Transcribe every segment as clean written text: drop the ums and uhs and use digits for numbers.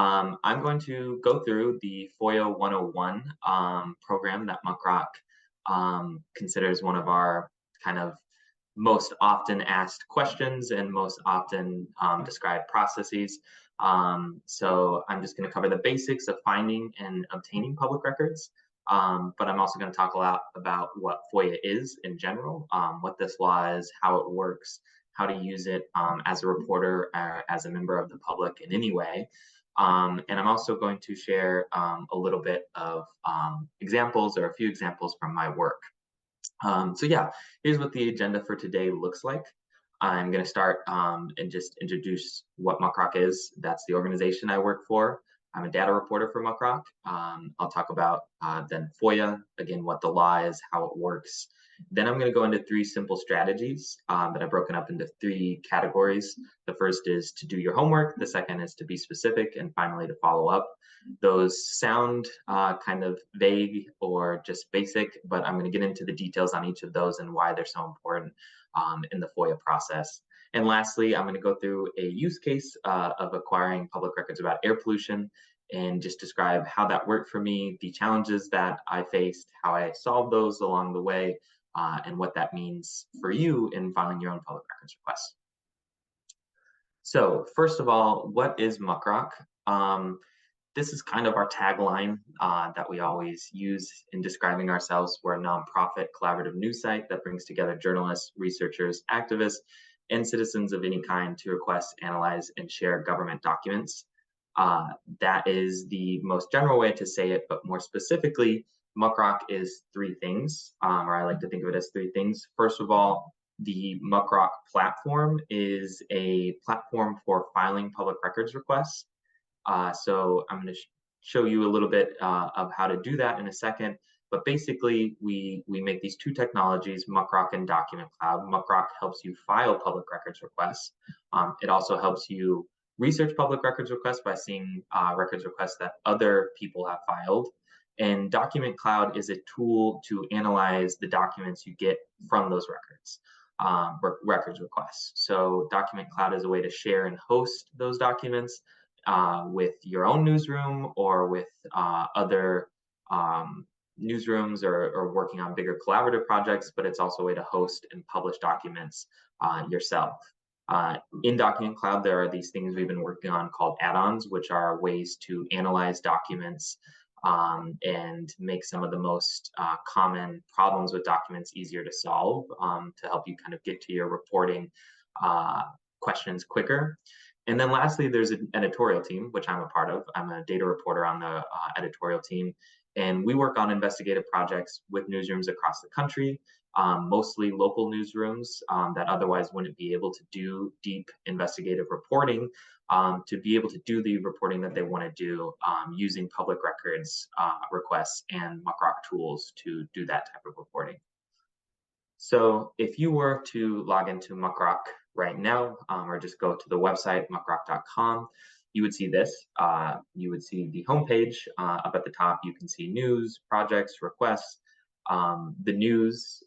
I'm going to go through the FOIA 101 program that MuckRock considers one of our kind of most often asked questions and most often described processes. So I'm just going to cover the basics of finding and obtaining public records. But I'm also going to talk a lot about what FOIA is in general, what this law is, how it works, how to use it as a reporter or as a member of the public in any way. And I'm also going to share a little bit of examples or a few examples from my work. So yeah, here's what the agenda for today looks like. I'm going to start and just introduce what MuckRock is. That's the organization I work for. I'm a data reporter for MuckRock. I'll talk about then FOIA, again, what the law is, how it works. Then I'm going to go into three simple strategies that I've broken up into three categories. The first is to do your homework. The second is to be specific. And finally, to follow up. Those sound kind of vague or just basic, but I'm going to get into the details on each of those and why they're so important in the FOIA process. And lastly, I'm going to go through a use case of acquiring public records about air pollution and just describe how that worked for me, the challenges that I faced, how I solved those along the way, and what that means for you in filing your own public records requests. So first of all, what is MuckRock? This is kind of our tagline that we always use in describing ourselves. We're a nonprofit collaborative news site that brings together journalists, researchers, activists, and citizens of any kind to request, analyze, and share government documents. That is the most general way to say it, but more specifically, MuckRock is three things, or I like to think of it as three things. First of all, the MuckRock platform is a platform for filing public records requests. So I'm going to show you a little bit of how to do that in a second. But basically, we make these two technologies, MuckRock and Document Cloud. MuckRock helps you file public records requests. It also helps you research public records requests by seeing records requests that other people have filed. And Document Cloud is a tool to analyze the documents you get from those records requests. So Document Cloud is a way to share and host those documents with your own newsroom or with other newsrooms or working on bigger collaborative projects, but it's also a way to host and publish documents yourself. In Document Cloud, there are these things we've been working on called add-ons, which are ways to analyze documents and make some of the most common problems with documents easier to solve to help you kind of get to your reporting questions quicker. And then lastly, there's an editorial team, which I'm a part of. I'm a data reporter on the editorial team. And we work on investigative projects with newsrooms across the country, mostly local newsrooms that otherwise wouldn't be able to do deep investigative reporting, to be able to do the reporting that they want to do using public records requests and MuckRock tools to do that type of reporting. So if you were to log into MuckRock right now, or just go to the website, muckrock.com, you would see this. You would see the homepage up at the top. You can see news, projects, requests. The news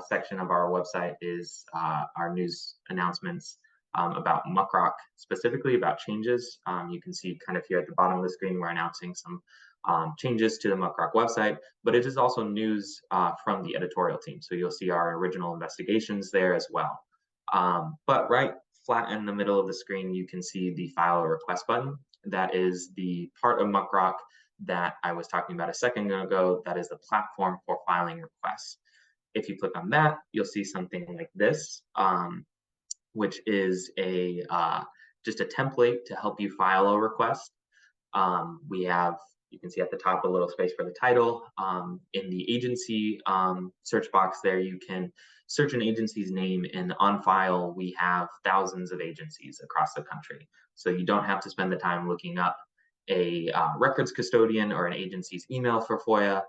section of our website is our news announcements about MuckRock, specifically about changes. You can see kind of here at the bottom of the screen, we're announcing some changes to the MuckRock website, but it is also news from the editorial team. So you'll see our original investigations there as well. But right flat in the middle of the screen, you can see the file a request button. That is the part of MuckRock that I was talking about a second ago. That is the platform for filing requests. If you click on that, you'll see something like this, which is just a template to help you file a request. We have, you can see at the top, a little space for the title. In the agency search box there, you can search an agency's name, and on file, we have thousands of agencies across the country. So you don't have to spend the time looking up a records custodian or an agency's email for FOIA.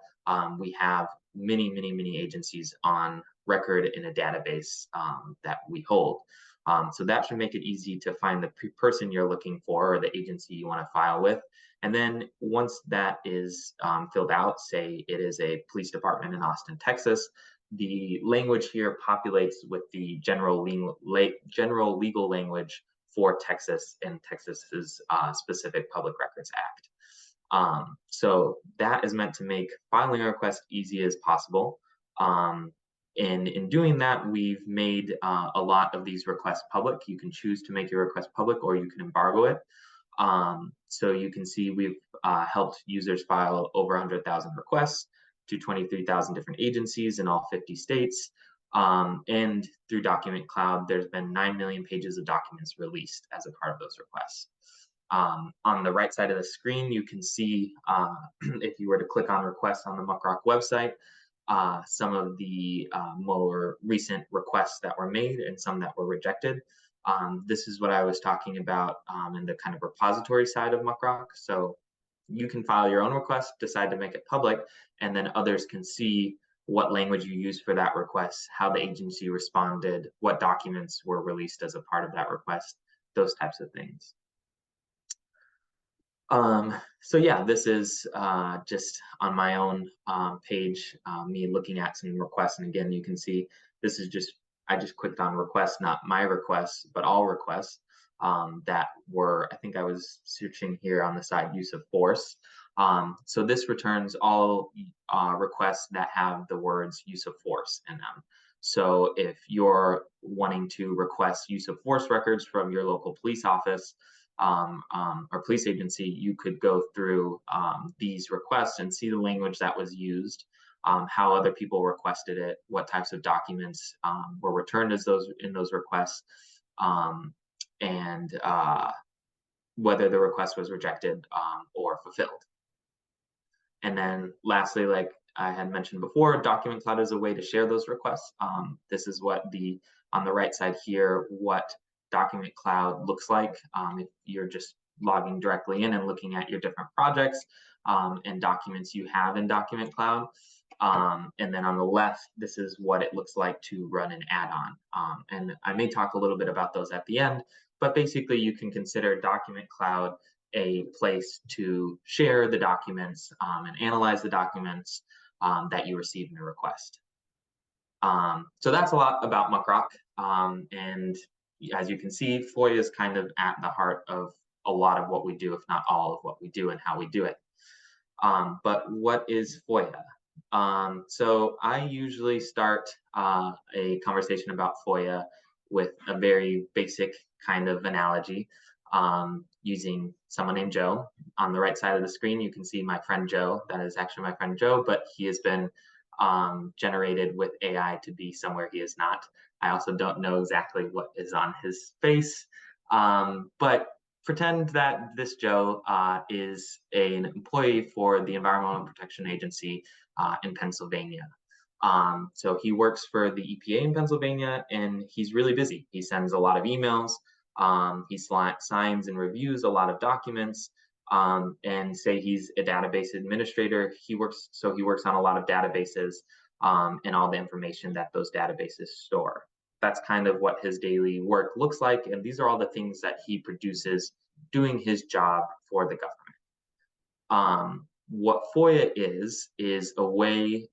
We have many, many, many agencies on record in a database that we hold. So that should make it easy to find the person you're looking for or the agency you want to file with. And then once that is filled out, say it is a police department in Austin, Texas, the language here populates with the general legal language for Texas and Texas's specific Public Records Act. So that is meant to make filing a request easy as possible. And in doing that, we've made a lot of these requests public. You can choose to make your request public, or you can embargo it. So you can see we've helped users file over 100,000 requests to 23,000 different agencies in all 50 states. And through Document Cloud, there's been 9 million pages of documents released as a part of those requests. On the right side of the screen, you can see, if you were to click on requests on the MuckRock website, some of the more recent requests that were made and some that were rejected. This is what I was talking about in the kind of repository side of MuckRock. So you can file your own request, decide to make it public, and then others can see what language you used for that request, how the agency responded, what documents were released as a part of that request, those types of things. So yeah, this is just on my own page, me looking at some requests. And again, you can see this is just, I just clicked on requests, not my requests, but all requests that were, I think I was searching here on the side, use of force. So this returns all requests that have the words use of force in them. So if you're wanting to request use of force records from your local police office, or police agency, you could go through these requests and see the language that was used, how other people requested it, what types of documents were returned as those in those requests, and whether the request was rejected or fulfilled. And then lastly, like I had mentioned before, Document Cloud is a way to share those requests. This is what on the right side here, what Document Cloud looks like if you're just logging directly in and looking at your different projects and documents you have in Document Cloud. And then on the left, this is what it looks like to run an add-on. And I may talk a little bit about those at the end, but basically you can consider Document Cloud a place to share the documents and analyze the documents that you receive in a request. So that's a lot about MuckRock. And as you can see, FOIA is kind of at the heart of a lot of what we do, if not all of what we do and how we do it. But what is FOIA? So I usually start a conversation about FOIA with a very basic kind of analogy using someone named Joe. On the right side of the screen, you can see my friend Joe. That is actually my friend Joe, but he has been generated with AI to be somewhere he is not. I also don't know exactly what is on his face, but pretend that this Joe is an employee for the Environmental Protection Agency in Pennsylvania. So he works for the EPA in Pennsylvania, and he's really busy. He sends a lot of emails. He signs and reviews a lot of documents. And say he's a database administrator. He works on a lot of databases and all the information that those databases store. That's kind of what his daily work looks like. And these are all the things that he produces doing his job for the government. What FOIA is a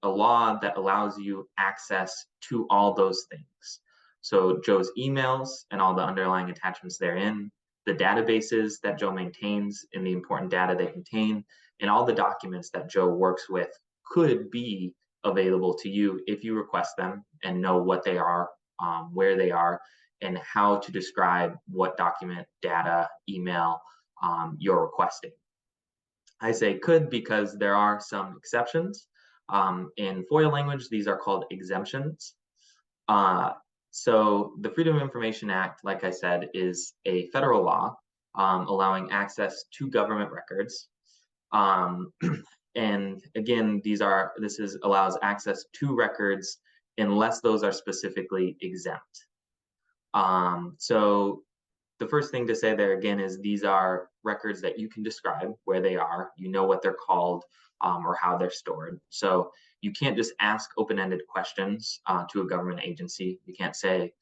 law that allows you access to all those things. So Joe's emails and all the underlying attachments therein, the databases that Joe maintains and the important data they contain, and all the documents that Joe works with could be available to you if you request them and know what they are, where they are, and how to describe what document, data, email you're requesting. I say could because there are some exceptions. In FOIA language, these are called exemptions. So the Freedom of Information Act, like I said, is a federal law allowing access to government records. And again, allows access to records unless those are specifically exempt. So the first thing to say there again is these are records that you can describe where they are, you know what they're called or how they're stored. So you can't just ask open-ended questions to a government agency. You can't say,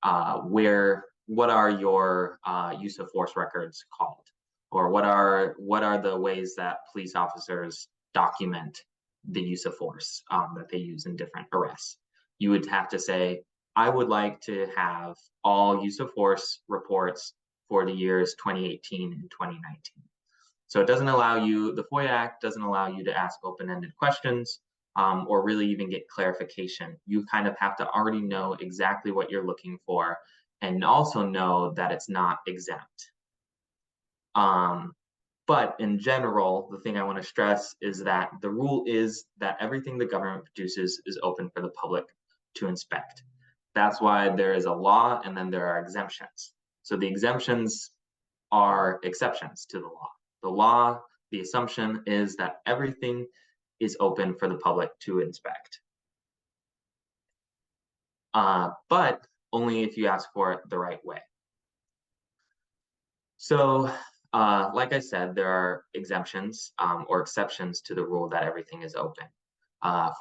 what are your use of force records called? Or what are the ways that police officers document the use of force that they use in different arrests? You would have to say, I would like to have all use of force reports for the years 2018 and 2019. So it doesn't allow you, the FOIA Act doesn't allow you to ask open-ended questions or really even get clarification. You kind of have to already know exactly what you're looking for and also know that it's not exempt. But in general, the thing I want to stress is that the rule is that everything the government produces is open for the public to inspect. That's why there is a law and then there are exemptions. So the exemptions are exceptions to the law. The law, the assumption is that everything is open for the public to inspect. But only if you ask for it the right way. So, like I said, there are exemptions or exceptions to the rule that everything is open.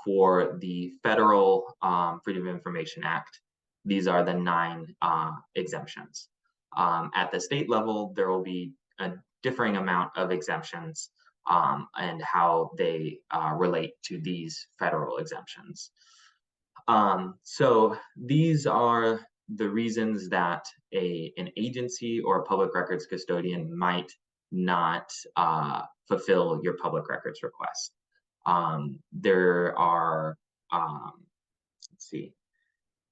For the Federal Freedom of Information Act, these are the 9 exemptions. At the state level, there will be a differing amount of exemptions and how they relate to these federal exemptions. So these are the reasons that an agency or a public records custodian might not fulfill your public records request. There are, let's see,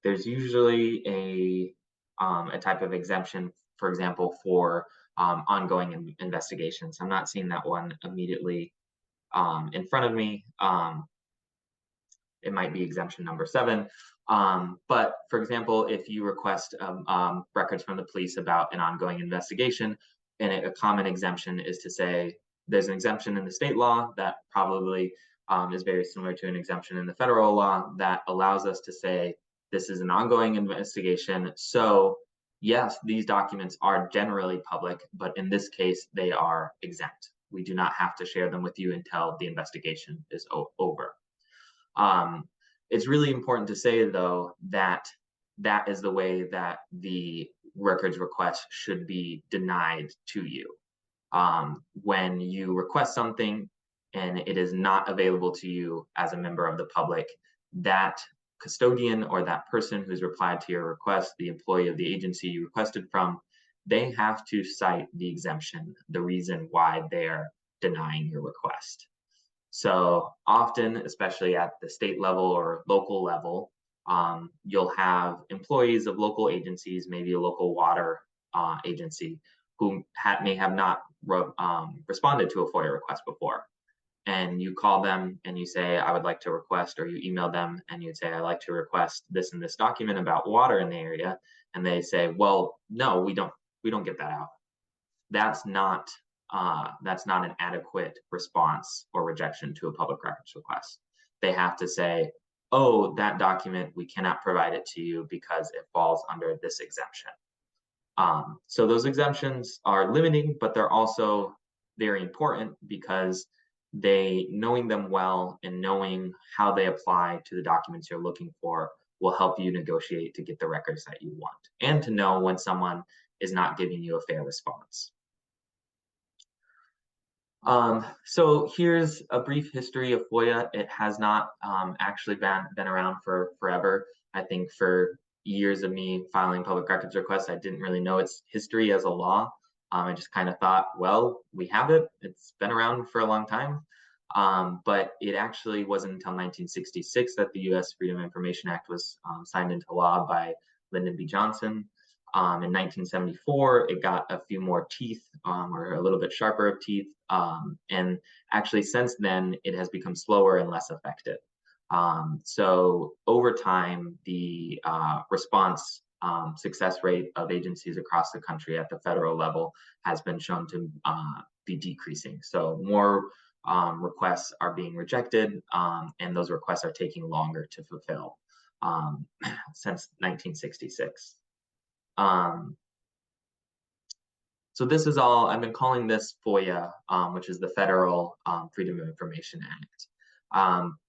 there's usually a type of exemption, for example, for ongoing investigations. I'm not seeing that one immediately in front of me. It might be exemption number 7. But for example, if you request records from the police about an ongoing investigation, and a common exemption is to say there's an exemption in the state law that probably is very similar to an exemption in the federal law that allows us to say this is an ongoing investigation. So yes, these documents are generally public, but in this case, they are exempt. We do not have to share them with you until the investigation is over. It's really important to say, though, that that is the way that the records request should be denied to you. When you request something and it is not available to you as a member of the public, that custodian or that person who's replied to your request, the employee of the agency you requested from, they have to cite the exemption, the reason why they're denying your request. So often, especially at the state level or local level, you'll have employees of local agencies, maybe a local water agency, who may have not responded to a FOIA request before. And you call them and you say, I would like to request, or you email them and you'd say, I'd like to request this and this document about water in the area. And they say, well, no, we don't get that out. That's not an adequate response or rejection to a public records request. They have to say, oh, that document, we cannot provide it to you because it falls under this exemption. So those exemptions are limiting, but they're also very important because knowing them well and knowing how they apply to the documents you're looking for will help you negotiate to get the records that you want and to know when someone is not giving you a fair response. So here's a brief history of FOIA. It has not actually been around for forever. I think for years of me filing public records requests, I didn't really know its history as a law. I just kind of thought, well, we have it. It's been around for a long time. But it actually wasn't until 1966 that the U.S. Freedom of Information Act was signed into law by Lyndon B. Johnson. In 1974, it got a few more teeth, or a little bit sharper of teeth. And actually, since then, it has become slower and less effective. So over time, the response success rate of agencies across the country at the federal level has been shown to be decreasing. So more requests are being rejected, and those requests are taking longer to fulfill since 1966. So this is all, I've been calling this FOIA, which is the Federal Freedom of Information Act.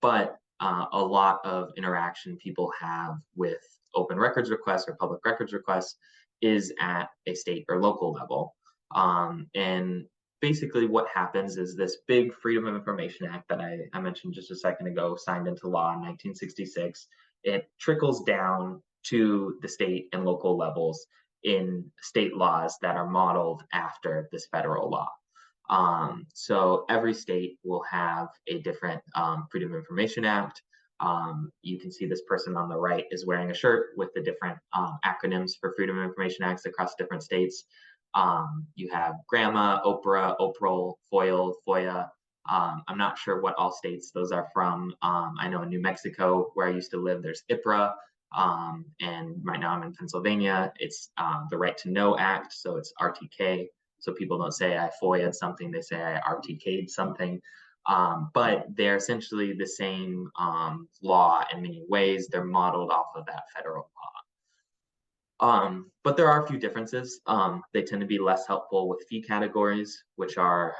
But a lot of interaction people have with open records requests or public records requests is at a state or local level. And basically what happens is this big Freedom of Information Act that I mentioned just a second ago, signed into law in 1966, it trickles down to the state and local levels in state laws that are modeled after this federal law. So every state will have a different Freedom of Information Act. You can see this person on the right is wearing a shirt with the different acronyms for Freedom of Information Acts across different states. You have GRAMA, OPRA, OPROL, FOIL, FOIA. I'm not sure what all states those are from. I know in New Mexico, where I used to live, there's IPRA. And right now I'm in Pennsylvania. It's the Right to Know Act, so it's RTK. So people don't say I FOIA'd something, they say I RTK'd something. But they're essentially the same law in many ways. They're modeled off of that federal law. But there are a few differences. They tend to be less helpful with fee categories, which are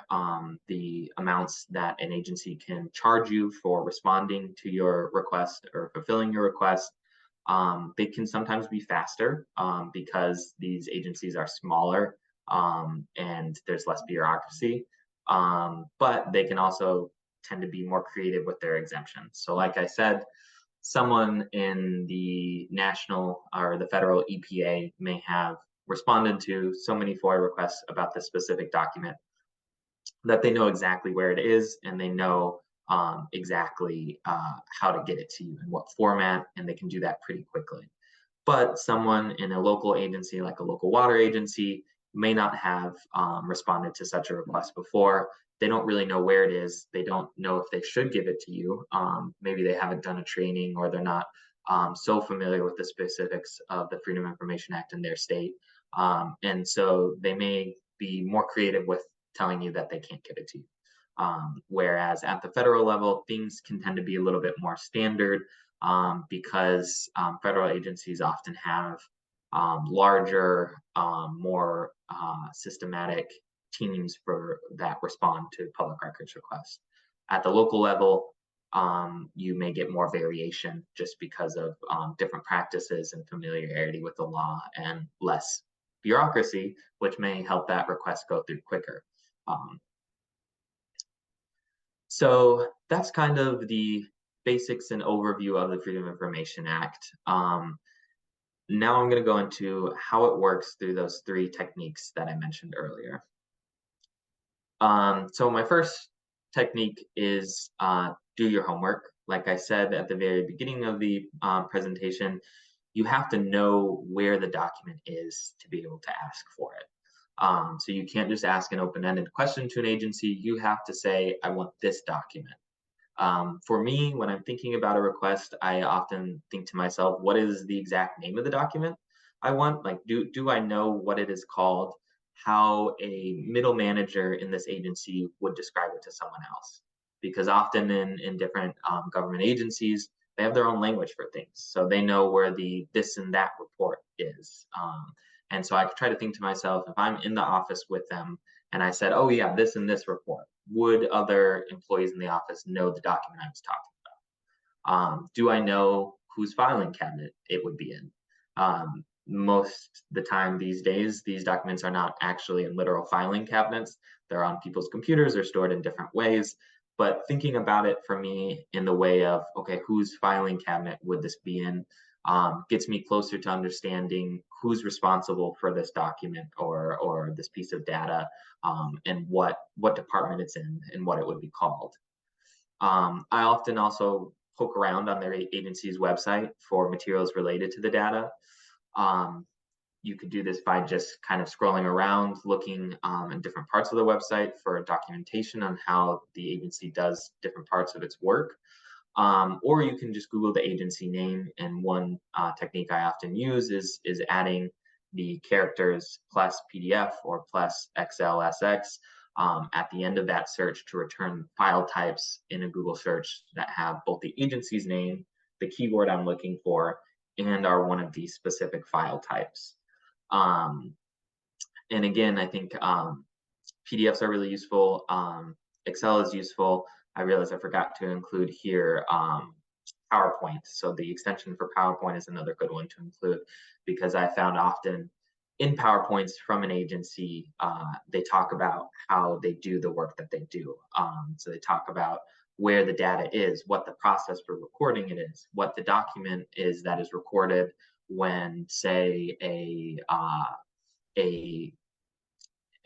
the amounts that an agency can charge you for responding to your request or fulfilling your request. They can sometimes be faster because these agencies are smaller and there's less bureaucracy. But they can also tend to be more creative with their exemptions. So like I said, someone in the national or the federal EPA may have responded to so many FOIA requests about this specific document that they know exactly where it is and they know exactly how to get it to you in what format, and they can do that pretty quickly. But someone in a local agency, like a local water agency, may not have responded to such a request before. They don't really know where it is. They don't know if they should give it to you. Maybe they haven't done a training or they're not so familiar with the specifics of the Freedom of Information Act in their state. And so they may be more creative with telling you that they can't give it to you. Whereas at the federal level, things can tend to be a little bit more standard because federal agencies often have larger, more systematic teams that respond to public records requests. At the local level, you may get more variation just because of different practices and familiarity with the law and less bureaucracy, which may help that request go through quicker. So that's kind of the basics and overview of the Freedom of Information Act. Now I'm going to go into how it works through those three techniques that I mentioned earlier. So my first technique is do your homework. Like I said at the very beginning of the presentation, you have to know where the document is to be able to ask for it. So you can't just ask an open-ended question to an agency. You have to say, I want this document. For me, when I'm thinking about a request, I often think to myself, what is the exact name of the document I want? Like, do I know what it is called? How a middle manager in this agency would describe it to someone else? Because often in different government agencies, they have their own language for things. So they know where the this and that report is. And so I try to think to myself, if I'm in the office with them and I said, oh yeah, this and this report, would other employees in the office know the document I was talking about? Do I know whose filing cabinet it would be in? Most the time these days, these documents are not actually in literal filing cabinets. They're on people's computers or stored in different ways. But thinking about it for me in the way of, okay, whose filing cabinet would this be in, gets me closer to understanding who's responsible for this document or this piece of data, and what department it's in and what it would be called. I often also poke around on their agency's website for materials related to the data. You could do this by just kind of scrolling around, looking in different parts of the website for documentation on how the agency does different parts of its work. Or you can just Google the agency name. And one technique I often use is adding the characters plus PDF or plus XLSX at the end of that search to return file types in a Google search that have both the agency's name, the keyword I'm looking for, and are one of these specific file types. And again, I think PDFs are really useful. Excel is useful. I realize I forgot to include here PowerPoint. So the extension for PowerPoint is another good one to include, because I found often in PowerPoints from an agency, they talk about how they do the work that they do. So they talk about where the data is, what the process for recording it is, what the document is that is recorded, when, say, a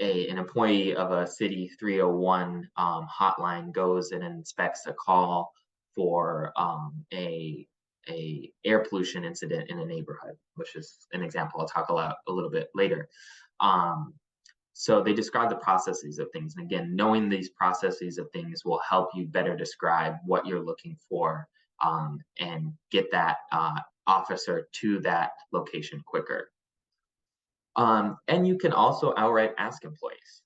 an employee of a city 301 hotline goes and inspects a call for a air pollution incident in a neighborhood, which is an example I'll talk about a little bit later. Um, so they describe the processes of things. And again, knowing these processes of things will help you better describe what you're looking for, and get that officer to that location quicker. And you can also outright ask employees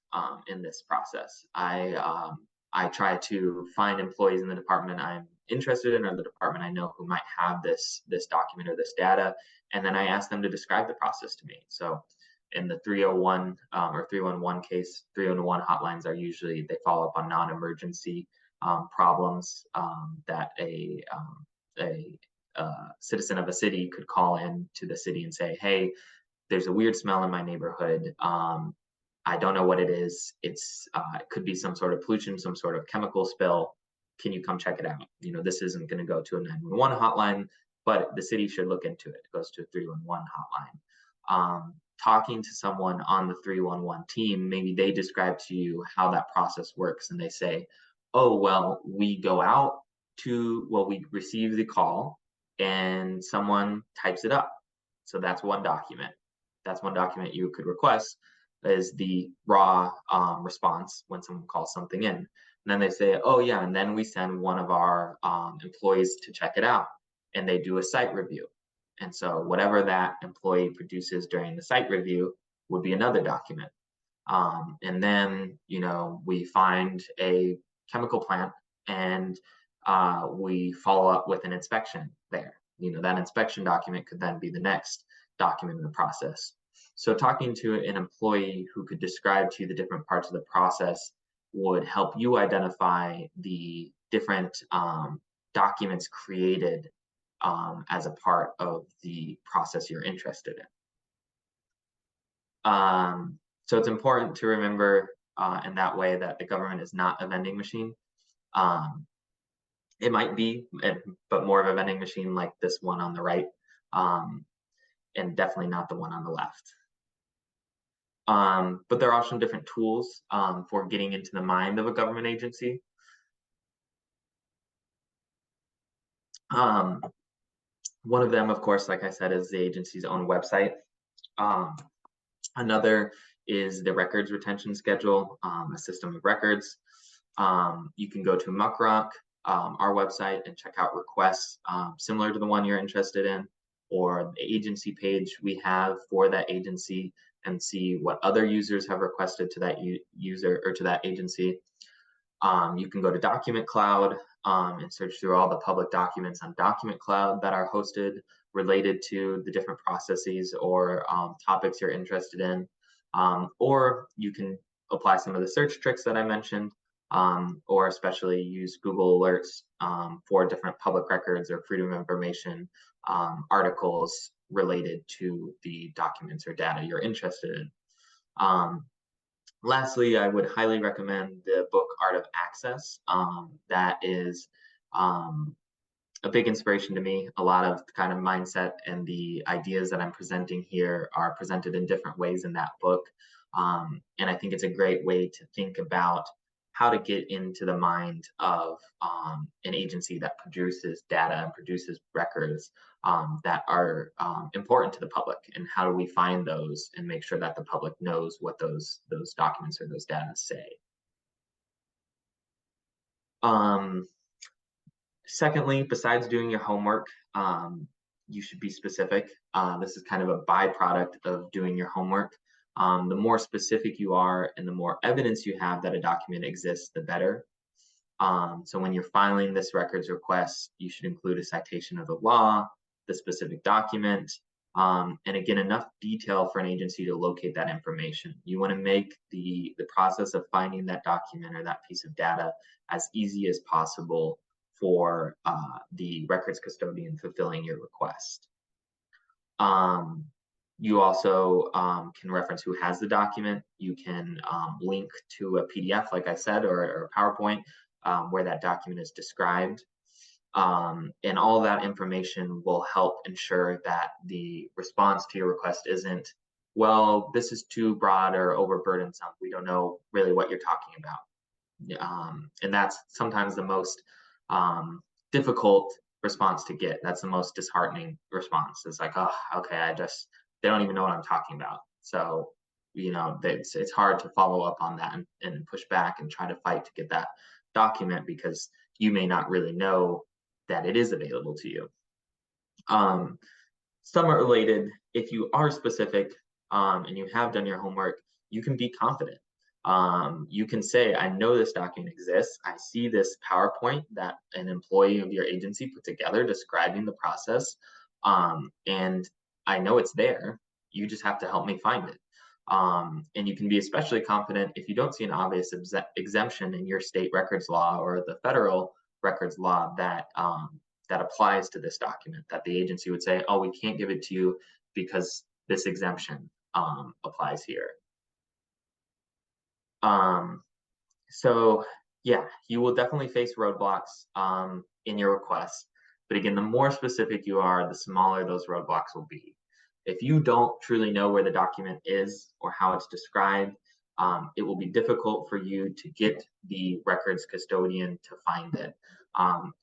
in this process. I try to find employees in the department I'm interested in, or the department I know who might have this document or this data, and then I ask them to describe the process to me. So in the 301 or 311 case, 301 hotlines are usually, they follow up on non-emergency problems that a citizen of a city could call in to the city and say, hey, there's a weird smell in my neighborhood. I don't know what it is. It could be some sort of pollution, some sort of chemical spill. Can you come check it out? This isn't going to go to a 911 hotline, but the city should look into it. It goes to a 311 hotline. Talking to someone on the 311 team, maybe they describe to you how that process works, and they say, oh, well, we receive the call and someone types it up. So that's one document. That's one document you could request, is the raw response when someone calls something in. And then they say, oh yeah, and then we send one of our employees to check it out, and they do a site review. And so whatever that employee produces during the site review would be another document. And then, we find a chemical plant, and we follow up with an inspection there. That inspection document could then be the next document in the process. So talking to an employee who could describe to you the different parts of the process would help you identify the different documents created as a part of the process you're interested in. So it's important to remember in that way that the government is not a vending machine. It might be, but more of a vending machine like this one on the right, and definitely not the one on the left. But there are some different tools for getting into the mind of a government agency. One of them, of course, like I said, is the agency's own website. Another is the records retention schedule, a system of records. You can go to MuckRock, our website, and check out requests similar to the one you're interested in, or the agency page we have for that agency, and see what other users have requested to that user or to that agency. You can go to Document Cloud and search through all the public documents on Document Cloud that are hosted related to the different processes or topics you're interested in. Or you can apply some of the search tricks that I mentioned, or especially use Google Alerts for different public records or freedom of information articles related to the documents or data you're interested in. Lastly, I would highly recommend the book Art of Access. That is a big inspiration to me. A lot of the kind of mindset and the ideas that I'm presenting here are presented in different ways in that book. And I think it's a great way to think about how to get into the mind of an agency that produces data and produces records that are important to the public, and how do we find those and make sure that the public knows what those documents or those data say. Secondly, besides doing your homework, you should be specific. This is kind of a byproduct of doing your homework. The more specific you are and the more evidence you have that a document exists, the better. So when you're filing this records request, you should include a citation of the law, the specific document, and again, enough detail for an agency to locate that information. You want to make the process of finding that document or that piece of data as easy as possible for the records custodian fulfilling your request. You also can reference who has the document. You can link to a PDF, like I said, or a PowerPoint where that document is described. And all that information will help ensure that the response to your request isn't, well, this is too broad or overburdensome. We don't know really what you're talking about. And that's sometimes the most difficult response to get. That's the most disheartening response. It's like, oh, okay, they don't even know what I'm talking about. So, it's hard to follow up on that and push back and try to fight to get that document because you may not really know that it is available to you. Somewhat related, if you are specific and you have done your homework, you can be confident. You can say, I know this document exists. I see this PowerPoint that an employee of your agency put together describing the process. And I know it's there. You just have to help me find it. And you can be especially confident if you don't see an obvious exemption in your state records law or the federal records law that applies to this document, that the agency would say, oh, we can't give it to you because this exemption applies here. So yeah, you will definitely face roadblocks in your request. But again, the more specific you are, the smaller those roadblocks will be. If you don't truly know where the document is or how it's described, it will be difficult for you to get the records custodian to find it.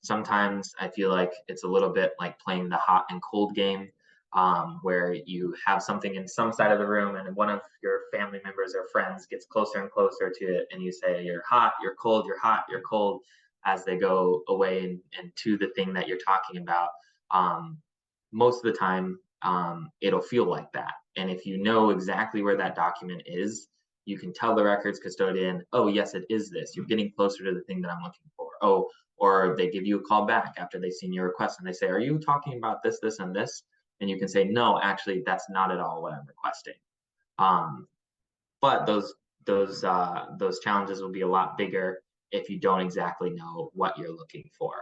Sometimes I feel like it's a little bit like playing the hot and cold game, where you have something in some side of the room and one of your family members or friends gets closer and closer to it, and you say, you're hot, you're cold, you're hot, you're cold, as they go away and to the thing that you're talking about. Most of the time, it'll feel like that. And if you know exactly where that document is, you can tell the records custodian, oh, yes, it is this. You're getting closer to the thing that I'm looking for. Oh, or they give you a call back after they've seen your request and they say, are you talking about this, this, and this? And you can say, no, actually, that's not at all what I'm requesting. But those challenges will be a lot bigger if you don't exactly know what you're looking for.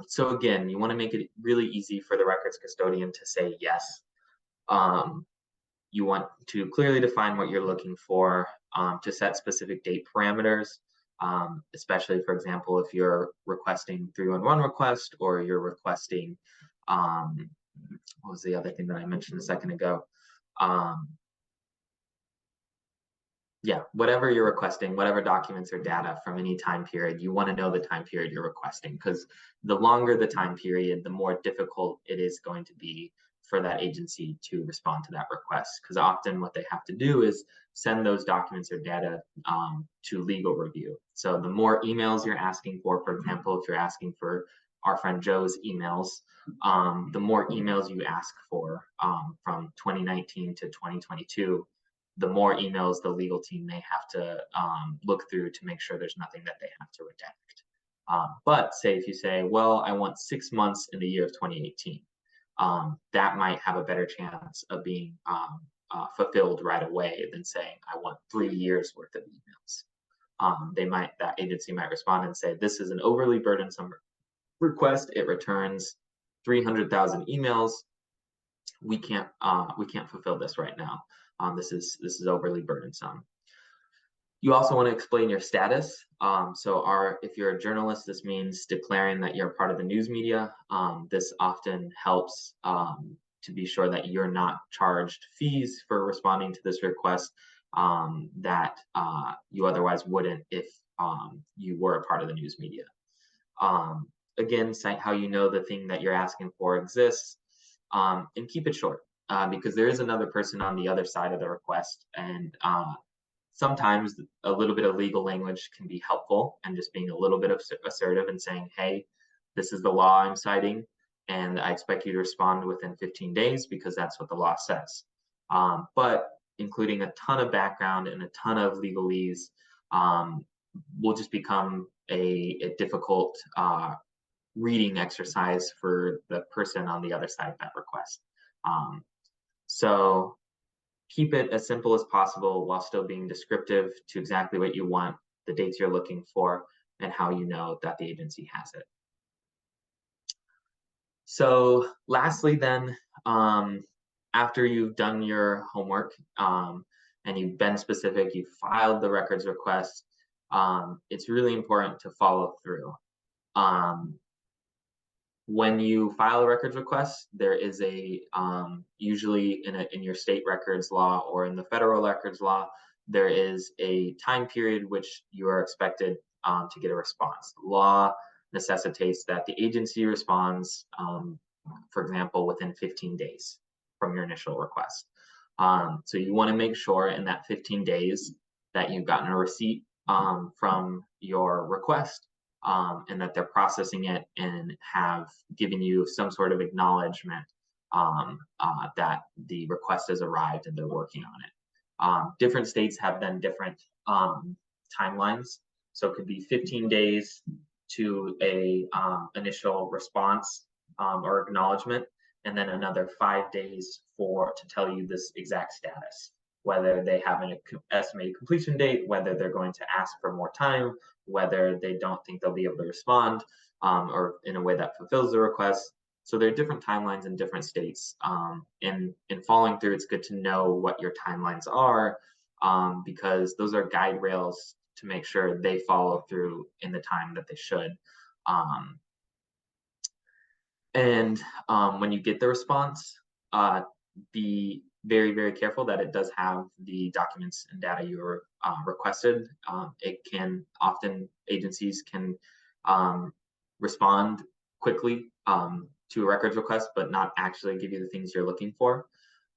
So again, you want to make it really easy for the records custodian to say yes. You want to clearly define what you're looking for, to set specific date parameters, especially, for example, if you're requesting 311 request or you're requesting, what was the other thing that I mentioned a second ago? Yeah, whatever you're requesting, whatever documents or data from any time period, you want to know the time period you're requesting, because the longer the time period, the more difficult it is going to be for that agency to respond to that request. Because often what they have to do is send those documents or data to legal review. So the more emails you're asking for example, if you're asking for our friend Joe's emails, the more emails you ask for from 2019 to 2022, the more emails the legal team may have to look through to make sure there's nothing that they have to redact. But say if you say, well, I want 6 months in the year of 2018, that might have a better chance of being fulfilled right away than saying, I want 3 years worth of emails. That agency might respond and say, this is an overly burdensome request. It returns 300,000 emails. We can't fulfill this right now. This is overly burdensome. You also want to explain your status. If you're a journalist, this means declaring that you're part of the news media. This often helps to be sure that you're not charged fees for responding to this request that you otherwise wouldn't if you were a part of the news media. Again, cite how you know the thing that you're asking for exists, and keep it short, because there is another person on the other side of the request, and sometimes a little bit of legal language can be helpful, and just being a little bit assertive and saying, hey, this is the law I'm citing, and I expect you to respond within 15 days because that's what the law says. But including a ton of background and a ton of legalese will just become a difficult reading exercise for the person on the other side of that request. So keep it as simple as possible while still being descriptive to exactly what you want, the dates you're looking for, and how you know that the agency has it. So lastly then, after you've done your homework and you've been specific, you've filed the records request, it's really important to follow through. Um, when you file a records request, there is usually in your state records law or in the federal records law, there is a time period which you are expected to get a response. Law necessitates that the agency responds, for example, within 15 days from your initial request. So you want to make sure in that 15 days that you've gotten a receipt from your request, and that they're processing it and have given you some sort of acknowledgement that the request has arrived and they're working on it. Different states have then different timelines. So it could be 15 days to a initial response or acknowledgement, and then another 5 days to tell you this exact status, whether they have an estimated completion date, whether they're going to ask for more time, whether they don't think they'll be able to respond, or in a way that fulfills the request. So there are different timelines in different states. In following through, it's good to know what your timelines are, because those are guide rails to make sure they follow through in the time that they should. And when you get the response, be very, very careful that it does have the documents and data you were requested. Agencies can respond quickly to a records request, but not actually give you the things you're looking for.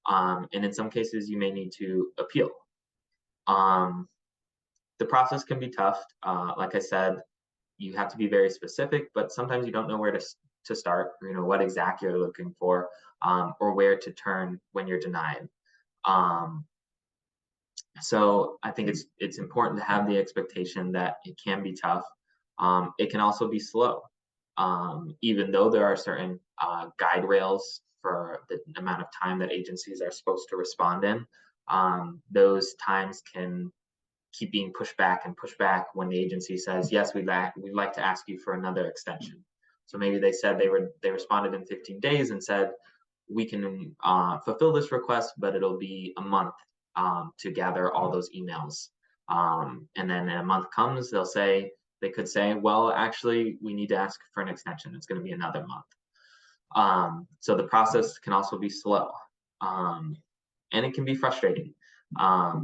And in some cases, you may need to appeal. The process can be tough. Like I said, you have to be very specific, but sometimes you don't know where to start, what exactly you're looking for, or where to turn when you're denied. So I think it's important to have the expectation that it can be tough. It can also be slow. Even though there are certain guide rails for the amount of time that agencies are supposed to respond in, those times can keep being pushed back and pushed back when the agency says, yes, we'd like to ask you for another extension. So maybe they said they responded in 15 days and said, we can fulfill this request, but it'll be a month to gather all those emails. And then a month comes, they could say, well, actually, we need to ask for an extension. It's going to be another month. So the process can also be slow, and it can be frustrating.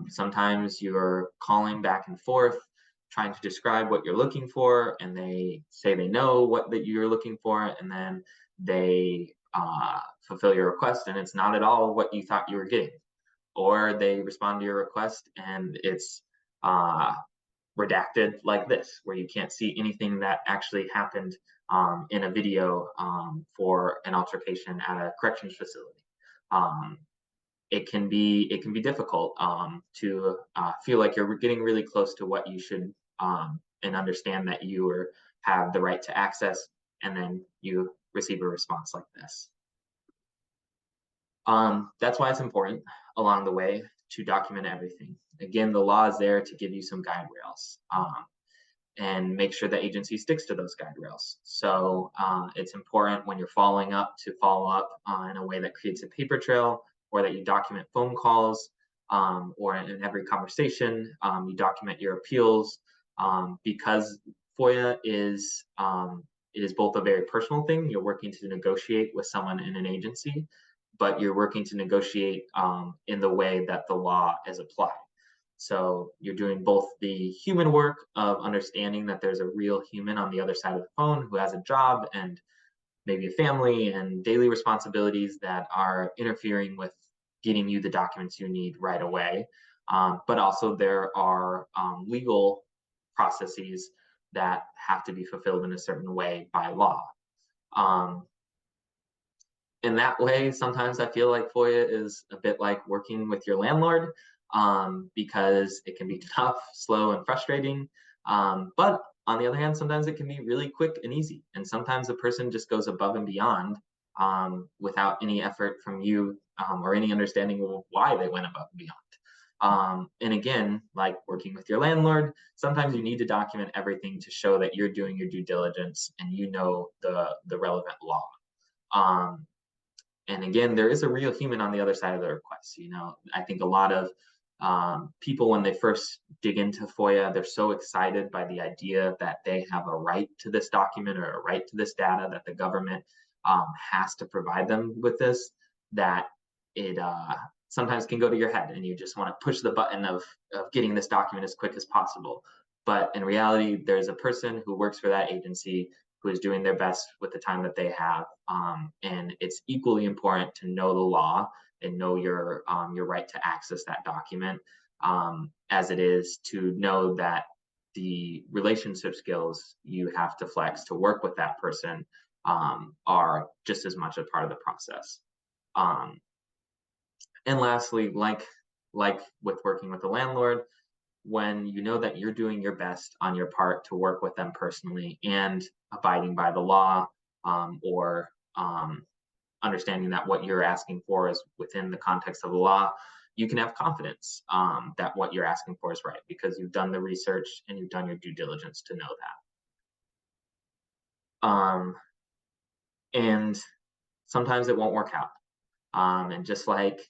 Sometimes you're calling back and forth, trying to describe what you're looking for, and they say they know what that you're looking for, and then they fulfill your request, and it's not at all what you thought you were getting. Or they respond to your request, and it's redacted like this, where you can't see anything that actually happened in a video for an altercation at a corrections facility. It can be difficult to feel like you're getting really close to what you should, and understand that you have the right to access, and then you receive a response like this. That's why it's important along the way to document everything. Again, the law is there to give you some guide rails, and make sure the agency sticks to those guide rails. So it's important when you're following up to follow up in a way that creates a paper trail, or that you document phone calls, or in every conversation, you document your appeals, because FOIA is it is both a very personal thing. You're working to negotiate with someone in an agency, but you're working to negotiate in the way that the law is applied. So you're doing both the human work of understanding that there's a real human on the other side of the phone who has a job and maybe a family and daily responsibilities that are interfering with getting you the documents you need right away. But also there are legal processes that have to be fulfilled in a certain way by law. In that way, sometimes I feel like FOIA is a bit like working with your landlord, because it can be tough, slow, and frustrating. But on the other hand, sometimes it can be really quick and easy. And sometimes a person just goes above and beyond without any effort from you, or any understanding of why they went above and beyond. And again, like working with your landlord, sometimes you need to document everything to show that you're doing your due diligence and you know the relevant law. And again, there is a real human on the other side of the request. I think a lot of People, when they first dig into FOIA, they're so excited by the idea that they have a right to this document or a right to this data, that the government has to provide them with this, that it sometimes can go to your head and you just want to push the button of getting this document as quick as possible. But in reality, there's a person who works for that agency who is doing their best with the time that they have. And it's equally important to know the law and know your right to access that document, as it is to know that the relationship skills you have to flex to work with that person are just as much a part of the process. And lastly, like with working with the landlord, when you know that you're doing your best on your part to work with them personally and abiding by the law, or understanding that what you're asking for is within the context of the law, you can have confidence that what you're asking for is right because you've done the research and you've done your due diligence to know that. And sometimes it won't work out. And just like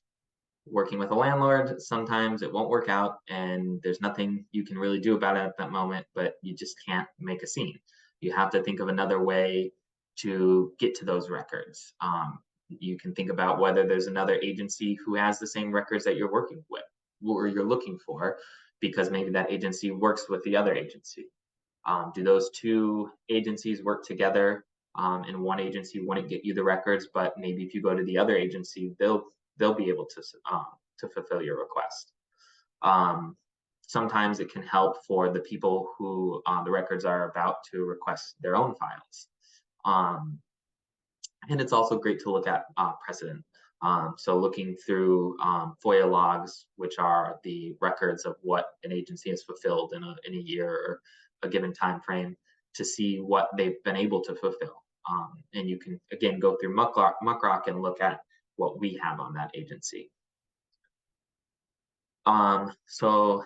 working with a landlord, sometimes it won't work out and there's nothing you can really do about it at that moment, but you just can't make a scene. You have to think of another way to get to those records. You can think about whether there's another agency who has the same records that you're working with or you're looking for, because maybe that agency works with the other agency. Do those two agencies work together? And one agency wouldn't get you the records, but maybe if you go to the other agency, they'll be able to fulfill your request. Sometimes it can help for the people who the records are about to request their own files. And it's also great to look at precedent. So looking through FOIA logs, which are the records of what an agency has fulfilled in a year or a given time frame, to see what they've been able to fulfill. And you can, again, go through MuckRock and look at what we have on that agency. So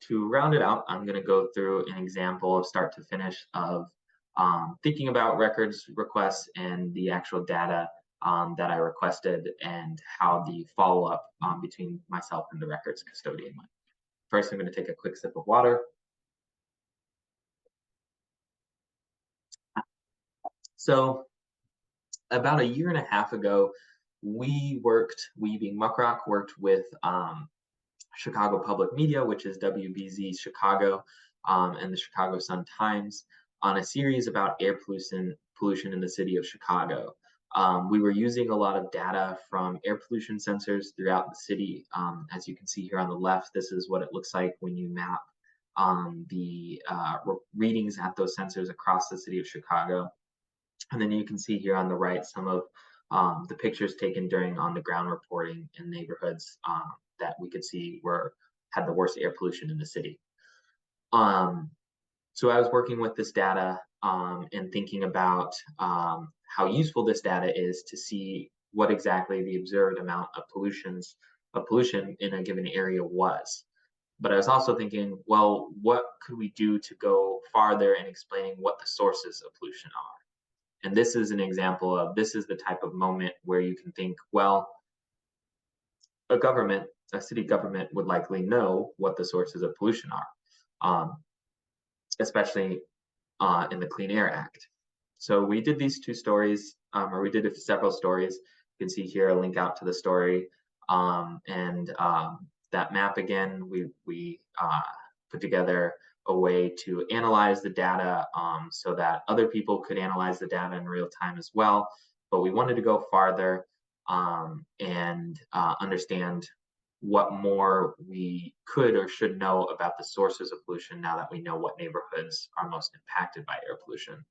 to round it out, I'm going to go through an example of start to finish of thinking about records requests and the actual data that I requested and how the follow-up between myself and the records custodian went. First, I'm going to take a quick sip of water. So about a year and a half ago, we being MuckRock, worked with Chicago Public Media, which is WBZ Chicago, and the Chicago Sun-Times, on a series about air pollution in the city of Chicago. We were using a lot of data from air pollution sensors throughout the city. As you can see here on the left, this is what it looks like when you map the readings at those sensors across the city of Chicago. And then you can see here on the right some of the pictures taken during on-the-ground reporting in neighborhoods that we could see had the worst air pollution in the city. So I was working with this data and thinking about how useful this data is to see what exactly the observed amount of pollution in a given area was. But I was also thinking, well, what could we do to go farther in explaining what the sources of pollution are? And this is an example of, this is the type of moment where you can think, well, a city government would likely know what the sources of pollution are, especially in the Clean Air Act. So we did these two stories, or we did several stories. You can see here a link out to the story, and that map again, we put together a way to analyze the data so that other people could analyze the data in real time as well. But we wanted to go farther and understand what more we could or should know about the sources of pollution now that we know what neighborhoods are most impacted by air pollution.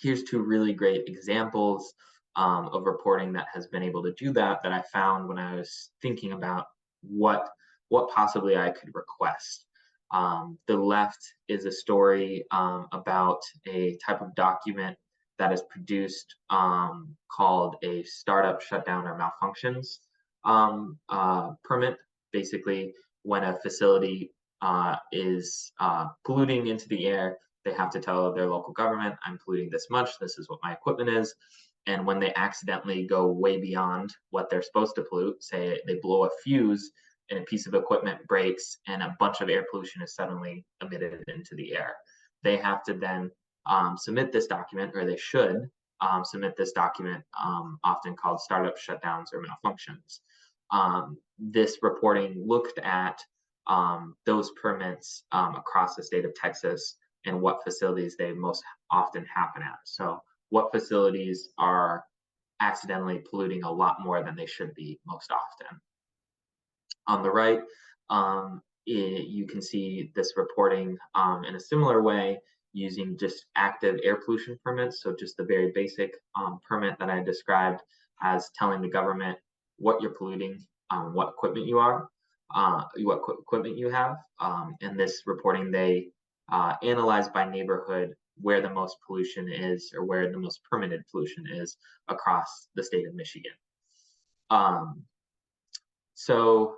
Here's two really great examples of reporting that has been able to do that I found when I was thinking about what possibly I could request. The left is a story about a type of document that is produced called a startup shutdown or malfunctions permit. Basically, when a facility is polluting into the air, they have to tell their local government, I'm polluting this much, this is what my equipment is. And when they accidentally go way beyond what they're supposed to pollute, say they blow a fuse and a piece of equipment breaks and a bunch of air pollution is suddenly emitted into the air. They have to then submit this document, or they should submit this document, often called startup shutdowns or malfunctions. This reporting looked at those permits across the state of Texas and what facilities they most often happen at. So what facilities are accidentally polluting a lot more than they should be most often. On the right, you can see this reporting in a similar way using just active air pollution permits. So just the very basic permit that I described as telling the government what you're polluting, what equipment you are, what equipment you have. And this reporting, they analyze by neighborhood where the most pollution is, or where the most permitted pollution is across the state of Michigan. So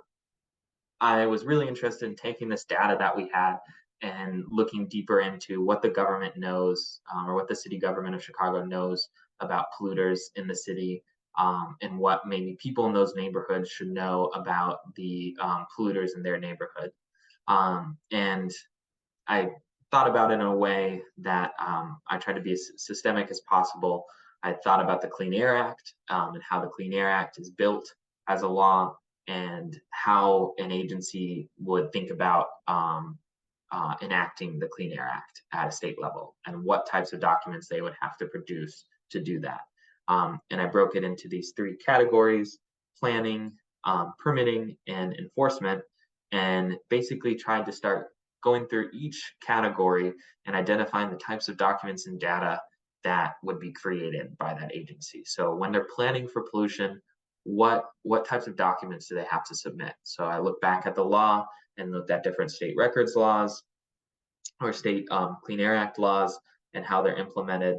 I was really interested in taking this data that we had and looking deeper into what the government knows, or what the city government of Chicago knows about polluters in the city, and what maybe people in those neighborhoods should know about the polluters in their neighborhood. And I thought about it in a way that I tried to be as systemic as possible. I thought about the Clean Air Act and how the Clean Air Act is built as a law, and how an agency would think about enacting the Clean Air Act at a state level, and what types of documents they would have to produce to do that. And I broke it into these three categories: planning, permitting, and enforcement, and basically tried to start going through each category and identifying the types of documents and data that would be created by that agency. So when they're planning for pollution, what types of documents do they have to submit? So I looked back at the law and looked at different state records laws or state Clean Air Act laws and how they're implemented,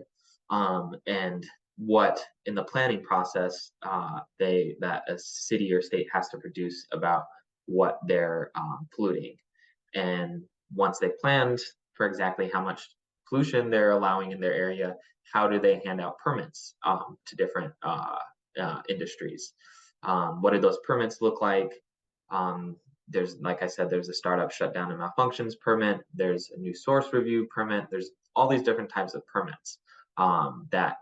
and what in the planning process that a city or state has to produce about what they're polluting. And once they planned for exactly how much pollution they're allowing in their area, how do they hand out permits to different industries? What do those permits look like? There's, like I said, there's a startup shutdown and malfunctions permit. There's a new source review permit. There's all these different types of permits that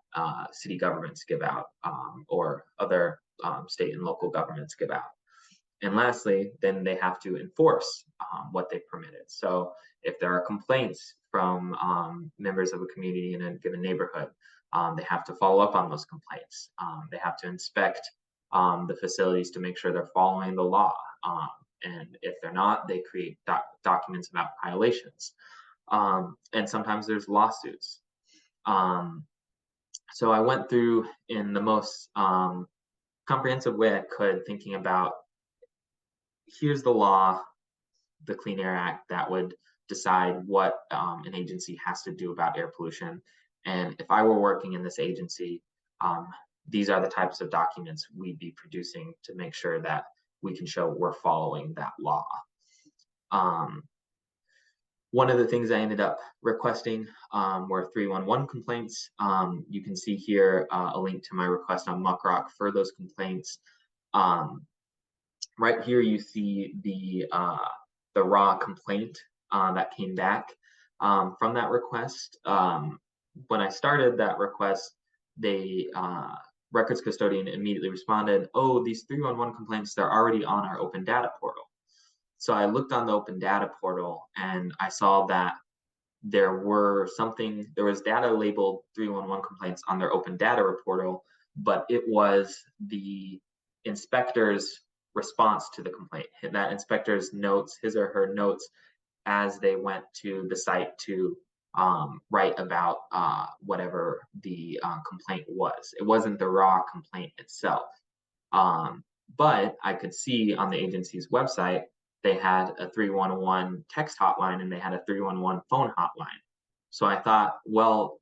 city governments give out, or other state and local governments give out. And lastly, then they have to enforce what they permitted. So if there are complaints from members of a community in a given neighborhood, they have to follow up on those complaints. They have to inspect the facilities to make sure they're following the law. And if they're not, they create documents about violations. And sometimes there's lawsuits. So I went through in the most comprehensive way I could, thinking about, here's the law, the Clean Air Act, that would decide what an agency has to do about air pollution. And if I were working in this agency, these are the types of documents we'd be producing to make sure that we can show we're following that law. One of the things I ended up requesting were 311 complaints. You can see here a link to my request on MuckRock for those complaints. Right here, you see the raw complaint that came back from that request. When I started that request, the records custodian immediately responded, "Oh, these 311 complaints, they're already on our open data portal." So I looked on the open data portal and I saw that there was data labeled 311 complaints on their open data portal, but it was the inspector's response to the complaint. That inspector's notes, his or her notes, as they went to the site to write about whatever the complaint was. It wasn't the raw complaint itself. But I could see on the agency's website, they had a 311 text hotline and they had a 311 phone hotline. So I thought, well,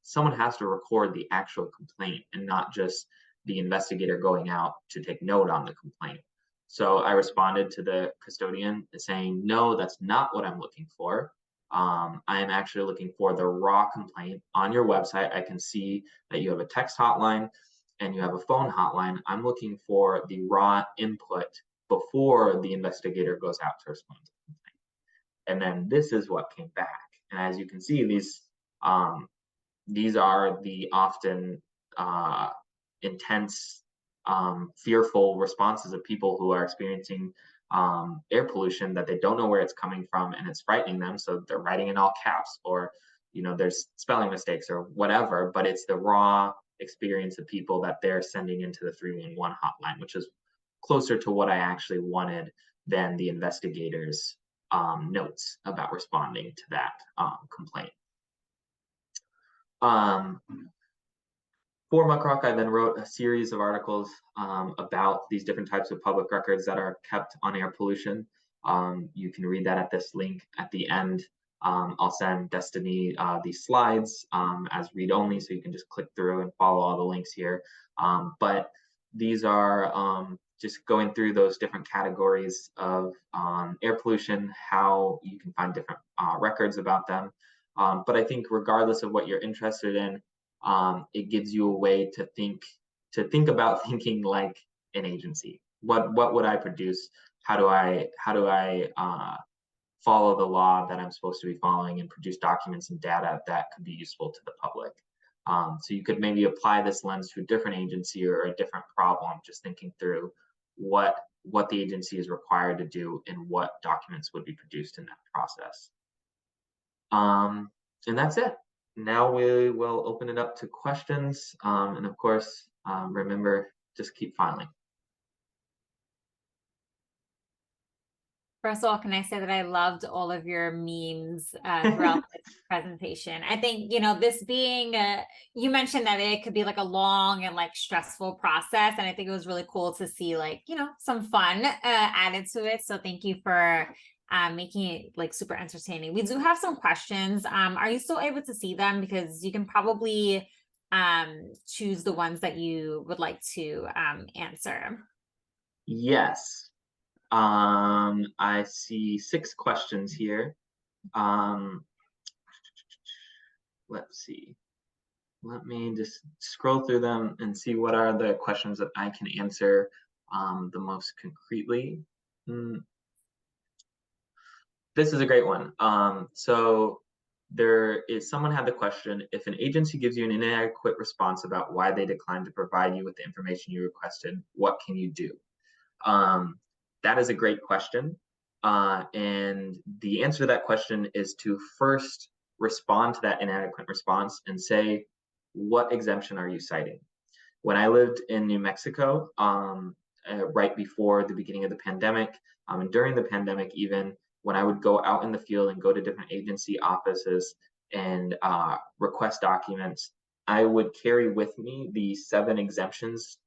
someone has to record the actual complaint and not just the investigator going out to take note on the complaint. So I responded to the custodian saying, no, that's not what I'm looking for. I am actually looking for the raw complaint. On your website, I can see that you have a text hotline and you have a phone hotline. I'm looking for the raw input before the investigator goes out to respond to the complaint. And then this is what came back. And as you can see, these are the often intense, fearful responses of people who are experiencing air pollution that they don't know where it's coming from, and it's frightening them. So they're writing in all caps, or there's spelling mistakes or whatever, but it's the raw experience of people that they're sending into the 311 hotline, which is closer to what I actually wanted than the investigators' notes about responding to that complaint. For MuckRock, I then wrote a series of articles about these different types of public records that are kept on air pollution. You can read that at this link at the end. I'll send Destiny these slides as read-only, so you can just click through and follow all the links here. But these are just going through those different categories of air pollution, how you can find different records about them. But I think regardless of what you're interested in, it gives you a way to think about thinking like an agency. What would I produce? How do I follow the law that I'm supposed to be following and produce documents and data that could be useful to the public? So you could maybe apply this lens to a different agency or a different problem, just thinking through what the agency is required to do and what documents would be produced in that process. And that's it. Now we will open it up to questions. And of course, remember, just keep filing. First of all, can I say that I loved all of your memes throughout the presentation? I think, this being, you mentioned that it could be like a long and like stressful process. And I think it was really cool to see some fun added to it. So thank you for making it like super entertaining. We do have some questions. Are you still able to see them? Because you can probably choose the ones that you would like to answer. Yes. I see 6 questions here. Let's see. Let me just scroll through them and see what are the questions that I can answer the most concretely. This is a great one. So someone had the question: if an agency gives you an inadequate response about why they declined to provide you with the information you requested, what can you do? That is a great question. And the answer to that question is to first respond to that inadequate response and say, what exemption are you citing? When I lived in New Mexico, right before the beginning of the pandemic, and during the pandemic even, when I would go out in the field and go to different agency offices and request documents, I would carry with me the 7 exemptions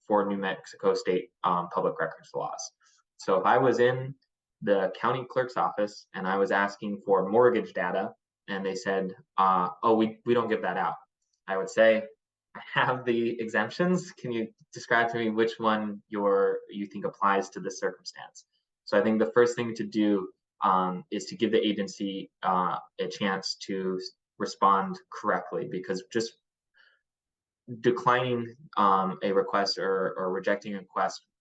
for New Mexico State public records laws. So if I was in the county clerk's office and I was asking for mortgage data and they said, oh, we don't give that out, I would say, I have the exemptions. Can you describe to me which one you think applies to this circumstance? So I think the first thing to do is to give the agency a chance to respond correctly, because just declining a request or rejecting a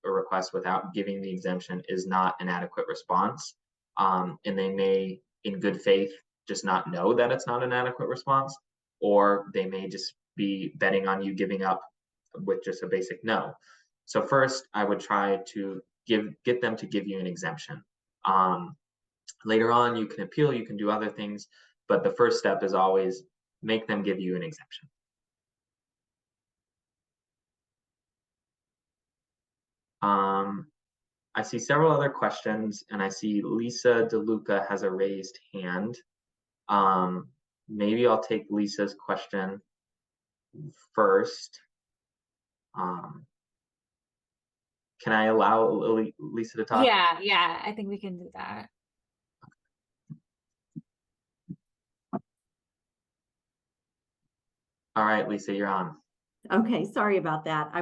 request without giving the exemption is not an adequate response. And they may, in good faith, just not know that it's not an adequate response, or they may just be betting on you giving up with just a basic no. So first, I would try to get them to give you an exemption. Later on, you can appeal, you can do other things, but the first step is always make them give you an exemption. I see several other questions, and I see Lisa DeLuca has a raised hand. Maybe I'll take Lisa's question first. Can I allow Lisa to talk? Yeah, I think we can do that. All right, Lisa, you're on. Okay, sorry about that.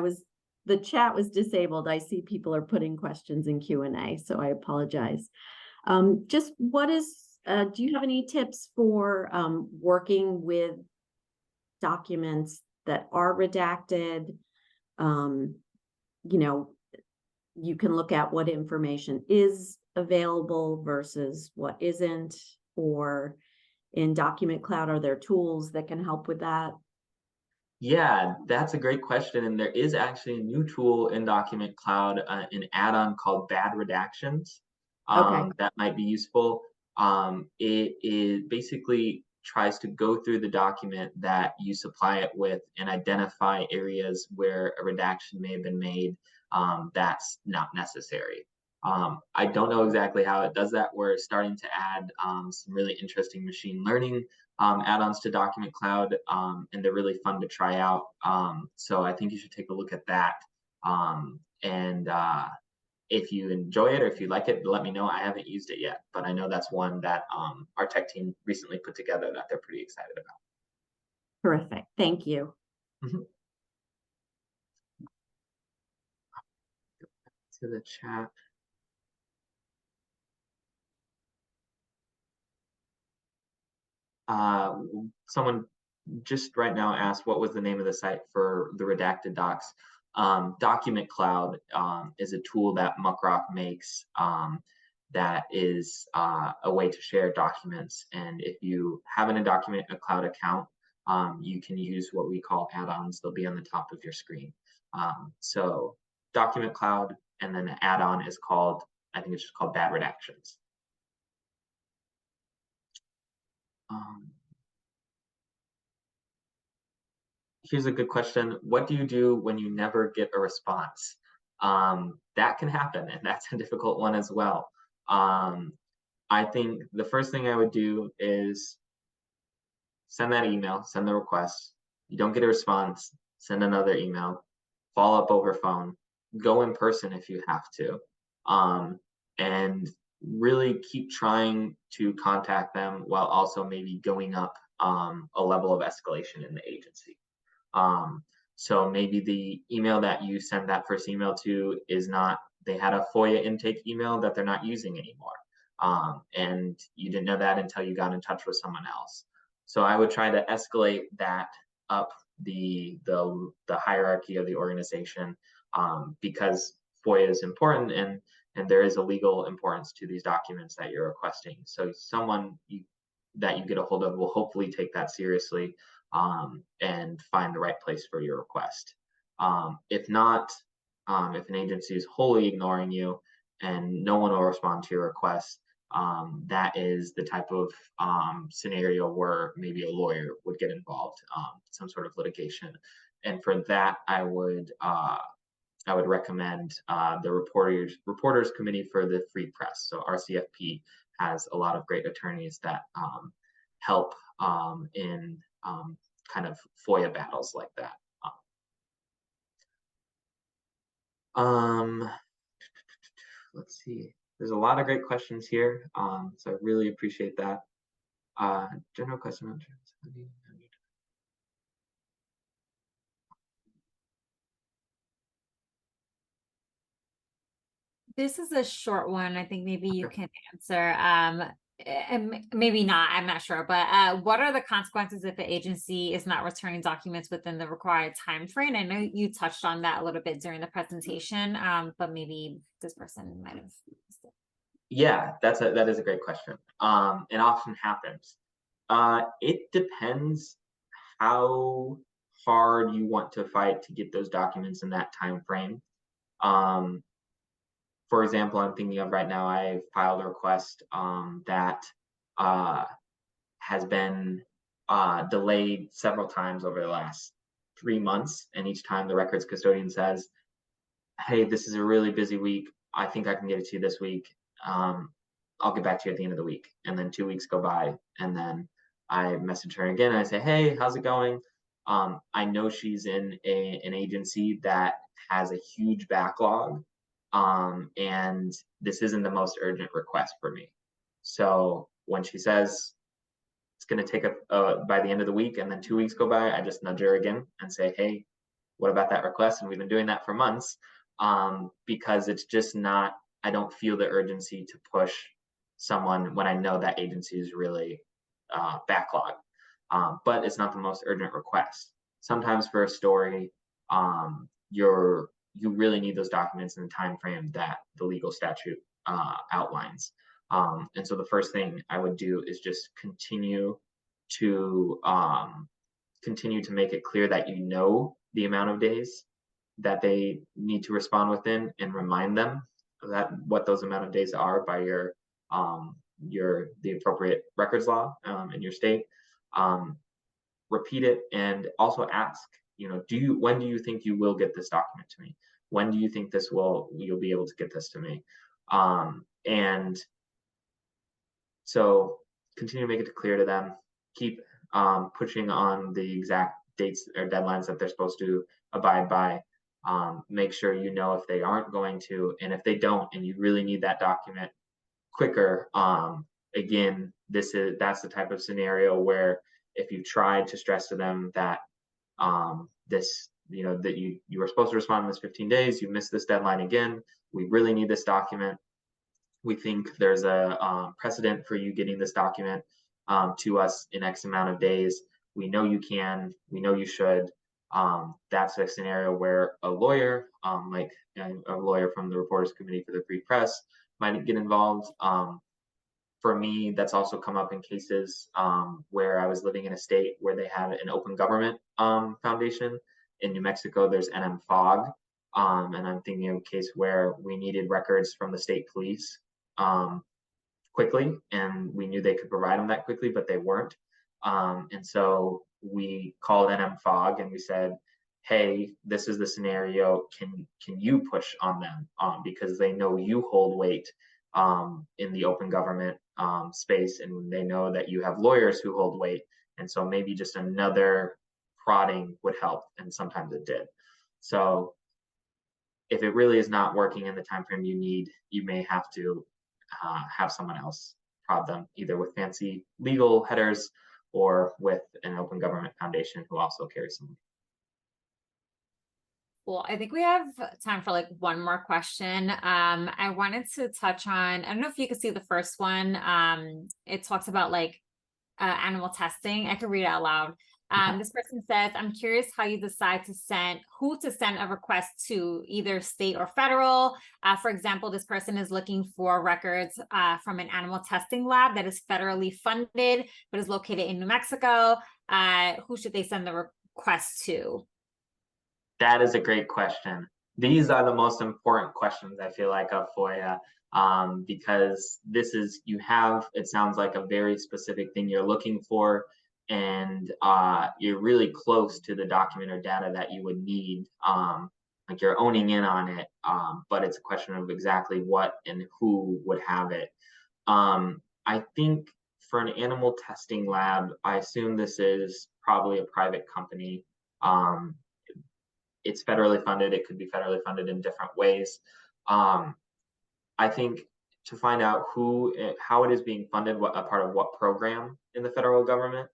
The chat was disabled. I see people are putting questions in Q&A, so I apologize. Just do you have any tips for working with documents that are redacted? you can look at what information is available versus what isn't, or in Document Cloud, are there tools that can help with that? Yeah, that's a great question. And there is actually a new tool in Document Cloud, an add-on called Bad Redactions, Okay. that might be useful. It basically tries to go through the document that you supply it with and identify areas where a redaction may have been made, that's not necessary. I don't know exactly how it does that. We're starting to add some really interesting machine learning add-ons to Document Cloud, and they're really fun to try out. So I think you should take a look at that. And if you enjoy it or if you like it, let me know. I haven't used it yet, but I know that's one that our tech team recently put together that they're pretty excited about. Terrific. Thank you. Mhm. To the chat. Someone just right now asked what was the name of the site for the redacted docs. Document Cloud is a tool that MuckRock makes that is a way to share documents. And if you have a Document Cloud account, you can use what we call add-ons. They'll be on the top of your screen. So Document Cloud, and then the add-on is called, I think it's just called Bad Redactions. Here's a good question. What do you do when you never get a response? That can happen, and that's a difficult one as well. I think the first thing I would do is send that email, send the request. You don't get a response, send another email, follow up over phone, go in person if you have to, and really keep trying to contact them while also maybe going up a level of escalation in the agency. So maybe the email that you send that first email to is not, they had a FOIA intake email that they're not using anymore. And you didn't know that until you got in touch with someone else. So I would try to escalate that up the hierarchy of the organization, because FOIA is important, and there is a legal importance to these documents that you're requesting. So someone that you get a hold of will hopefully take that seriously, and find the right place for your request. If not, if an agency is wholly ignoring you and no one will respond to your request, that is the type of scenario where maybe a lawyer would get involved, some sort of litigation. And for that, I would recommend the Reporters Committee for the Free Press. So RCFP has a lot of great attorneys that help in kind of FOIA battles like that. Let's see. There's a lot of great questions here, so I really appreciate that. General question on terms. This is a short one. I think maybe you can answer. And maybe not, I'm not sure, but what are the consequences if an agency is not returning documents within the required time frame? I know you touched on that a little bit during the presentation, but maybe this person might have missed it. Yeah, that is a great question. It often happens. It depends how hard you want to fight to get those documents in that time frame. For example, I'm thinking of right now, I filed a request that has been delayed several times over the last 3 months. And each time the records custodian says, hey, this is a really busy week. I think I can get it to you this week. I'll get back to you at the end of the week. And then 2 weeks go by. And then I message her again and I say, hey, how's it going? I know she's in an agency that has a huge backlog. And this isn't the most urgent request for me. So when she says it's going to take by the end of the week and then 2 weeks go by, I just nudge her again and say, hey, what about that request? And we've been doing that for months, because it's just not, I don't feel the urgency to push someone when I know that agency is really backlogged. But it's not the most urgent request. Sometimes for a story, you're you really need those documents in the time frame that the legal statute outlines. And so the first thing I would do is just to continue to make it clear that you know the amount of days that they need to respond within, and remind them that what those amount of days are by the appropriate records law in your state. Repeat it, and also ask, when do you think you will get this document to me? When do you think you'll be able to get this to me? And so continue to make it clear to them. Keep pushing on the exact dates or deadlines that they're supposed to abide by. Make sure you know if they aren't going to, and if they don't, and you really need that document quicker. Again, that's the type of scenario where if you tried to stress to them that that you were supposed to respond in this 15 days, you missed this deadline again. We really need this document. We think there's a precedent for you getting this document to us in X amount of days. We know you can. We know you should. That's a scenario where a lawyer, like a lawyer from the Reporters Committee for the Free Press, might get involved. For me, that's also come up in cases where I was living in a state where they had an open government foundation. In New Mexico, there's NMFOG, and I'm thinking of a case where we needed records from the state police quickly, and we knew they could provide them that quickly, but they weren't. And so we called NMFOG and we said, hey, this is the scenario. Can you push on them? Because they know you hold weight in the open government space, and they know that you have lawyers who hold weight. And so maybe just another prodding would help, and sometimes it did. So if it really is not working in the time frame you need, you may have to have someone else prod them, either with fancy legal headers or with an open government foundation who also carries some. Well, I think we have time for like one more question. I wanted to touch on, I don't know if you could see the first one. It talks about like animal testing. I could read it out loud. This person says, I'm curious how you decide who to send a request to, either state or federal. For example, this person is looking for records from an animal testing lab that is federally funded, but is located in New Mexico. Who should they send the request to? That is a great question. These are the most important questions, I feel like, of FOIA, because it sounds like a very specific thing you're looking for, and you're really close to the document or data that you would need. Like you're owning in on it, but it's a question of exactly what and who would have it. I think for an animal testing lab, I assume this is probably a private company. It's federally funded. It could be federally funded in different ways. I think to find out how it is being funded, a part of what program in the federal government,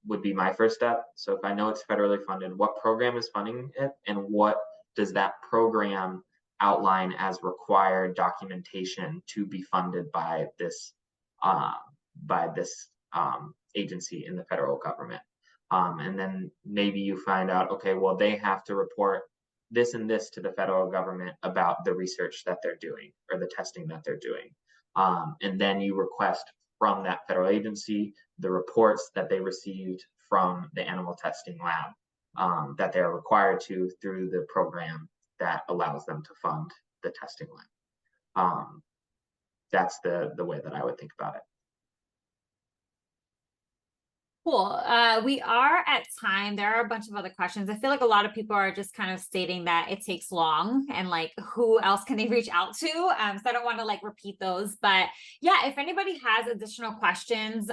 would be my first step. So if I know it's federally funded, what program is funding it, and what does that program outline as required documentation to be funded by this agency in the federal government. And then maybe you find out, okay, well, they have to report this and this to the federal government about the research that they're doing or the testing that they're doing. And then you request from that federal agency the reports that they received from the animal testing lab that they're required to through the program that allows them to fund the testing lab. That's the way that I would think about it. Cool. We are at time. There are a bunch of other questions. I feel like a lot of people are just kind of stating that it takes long and like who else can they reach out to? So I don't want to like repeat those, but yeah, if anybody has additional questions,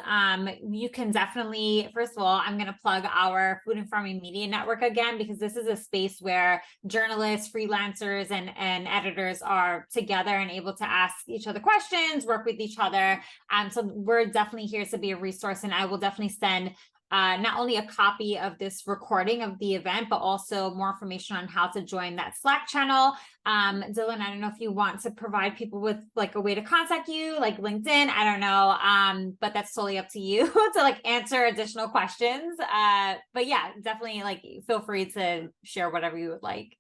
you can definitely, first of all, I'm going to plug our Food and Farming Media Network again, because this is a space where journalists, freelancers, and editors are together and able to ask each other questions, work with each other. So we're definitely here to be a resource, and I will definitely send not only a copy of this recording of the event, but also more information on how to join that Slack channel. Dylan, I don't know if you want to provide people with like a way to contact you, like LinkedIn, I don't know, but that's totally up to you to like answer additional questions. But yeah, definitely like feel free to share whatever you would like.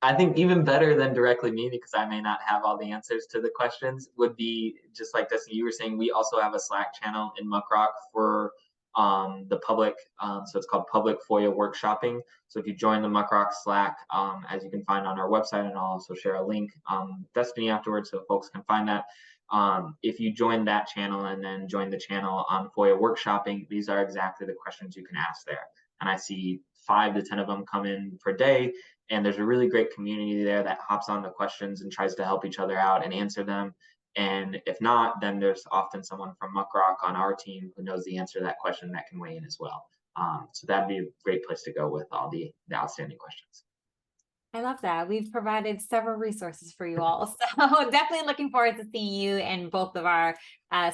I think even better than directly me, because I may not have all the answers to the questions, would be just like Destiny, you were saying, we also have a Slack channel in MuckRock for the public. So it's called Public FOIA Workshopping. So if you join the MuckRock Slack, as you can find on our website, and I'll also share a link, Destiny, afterwards, so folks can find that. If you join that channel and then join the channel on FOIA Workshopping, these are exactly the questions you can ask there. And I see 5 to 10 of them come in per day. And there's a really great community there that hops on the questions and tries to help each other out and answer them. And if not, then there's often someone from MuckRock on our team who knows the answer to that question that can weigh in as well. So that'd be a great place to go with all the outstanding questions. I love that. We've provided several resources for you all. So definitely looking forward to seeing you in both of our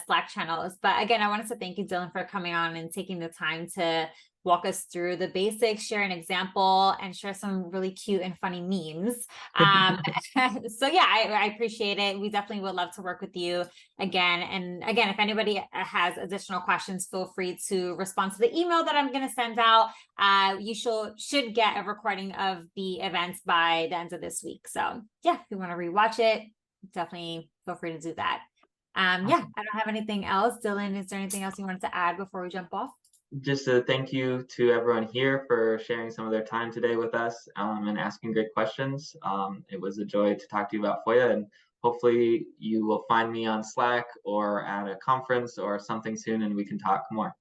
Slack channels. But again, I wanted to thank you, Dylan, for coming on and taking the time to walk us through the basics, share an example, and share some really cute and funny memes. So yeah, I appreciate it. We definitely would love to work with you again. And again, if anybody has additional questions, feel free to respond to the email that I'm going to send out. You should get a recording of the events by the end of this week. So yeah, if you want to rewatch it, definitely feel free to do that. Yeah, I don't have anything else. Dylan, is there anything else you wanted to add before we jump off? Just a thank you to everyone here for sharing some of their time today with us, and asking great questions. It was a joy to talk to you about FOIA, and hopefully you will find me on Slack or at a conference or something soon, and we can talk more.